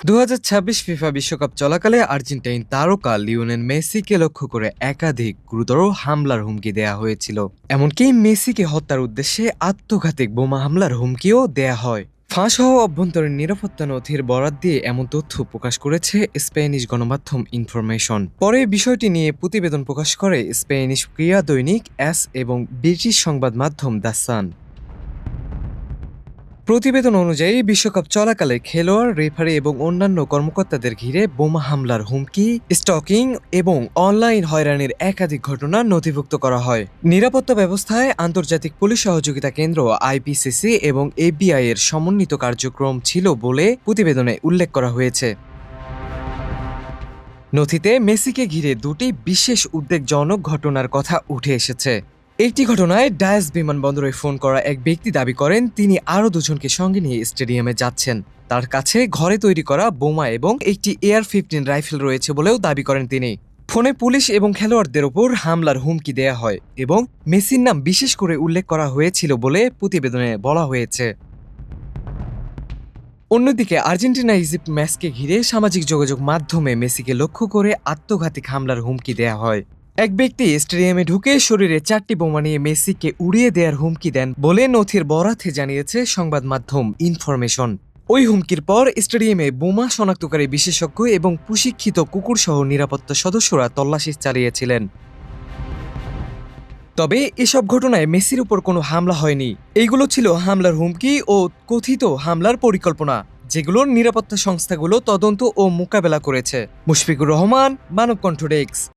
2026 FIFA বিশ্বকাপ চলাকালে Argentine তারকা লিওনেল মেসিকে লক্ষ্য করে একাধিক গুরুতর হামলার হুমকি দেয়া হয়েছিল। এমনকি মেসিকে হত্যার উদ্দেশ্যে আত্মঘাতী বোমা হামলার হুমকিও দেয়া হয়। ফাঁস হওয়া অভ্যন্তরীণ নিরাপত্তা নথির বরাত দিয়ে এমন তথ্য প্রকাশ করেছে স্প্যানিশ গণমাধ্যম ইনফরমেশন। পরে বিষয়টি নিয়ে প্রতিবেদন প্রকাশ করে স্প্যানিশ ক্রীড়া দৈনিক এস এবং ব্রিটিশ সংবাদ মাধ্যম দ্য সান। প্রতিবেদন অনুযায়ী বিশ্বকাপ চলাকালে খেলোয়াড়, রেফারি এবং অন্যান্য কর্মকর্তাদের ঘিরে বোমা হামলার হুমকি, স্টকিং এবং অনলাইন হয়রানির একাধিক ঘটনা নথিভুক্ত করা হয়। নিরাপত্তা ব্যবস্থায় আন্তর্জাতিক পুলিশ সহযোগিতা কেন্দ্র আইপিসিসি এবং এফবিআই এর সমন্বিত কার্যক্রম ছিল বলে প্রতিবেদনে উল্লেখ করা হয়েছে। নথিতে মেসিকে ঘিরে দুটি বিশেষ উদ্বেগজনক ঘটনার কথা উঠে এসেছে। একটি ঘটনায় ডায়াস বিমানবন্দরে ফোন করা এক ব্যক্তি দাবি করেন তিনি আরও দুজনকে সঙ্গে নিয়ে স্টেডিয়ামে যাচ্ছেন। তার কাছে ঘরে তৈরি করা বোমা এবং একটি AR-15 রাইফেল রয়েছে বলেও দাবি করেন তিনি। ফোনে পুলিশ এবং খেলোয়াড়দের ওপর হামলার হুমকি দেয়া হয় এবং মেসির নাম বিশেষ করে উল্লেখ করা হয়েছিল বলে প্রতিবেদনে বলা হয়েছে। অন্যদিকে আর্জেন্টিনা ইজিপ্ট ম্যাচকে ঘিরে সামাজিক যোগাযোগ মাধ্যমে মেসিকে লক্ষ্য করে আত্মঘাতী হামলার হুমকি দেয়া হয়। এক ব্যক্তি স্টেডিয়ামে ঢুকে শরীরে 4টি বোমা নিয়ে মেসিকে উড়িয়ে দেওয়ার হুমকি দেন বলে নথির বরাতে জানিয়েছে সংবাদ মাধ্যম ইনফরমেশন। ওই হুমকির পর স্টেডিয়ামে বোমা শনাক্তকারী বিশেষজ্ঞ এবং প্রশিক্ষিত কুকুরসহ নিরাপত্তা সদস্যরা তল্লাশি চালিয়েছিলেন। তবে এসব ঘটনায় মেসির উপর কোনো হামলা হয়নি। এইগুলো ছিল হামলার হুমকি ও কথিত হামলার পরিকল্পনা, যেগুলোর নিরাপত্তা সংস্থাগুলো তদন্ত ও মোকাবেলা করেছে। মুশফিকুর রহমান, মানবকণ্ঠ ডেস্ক।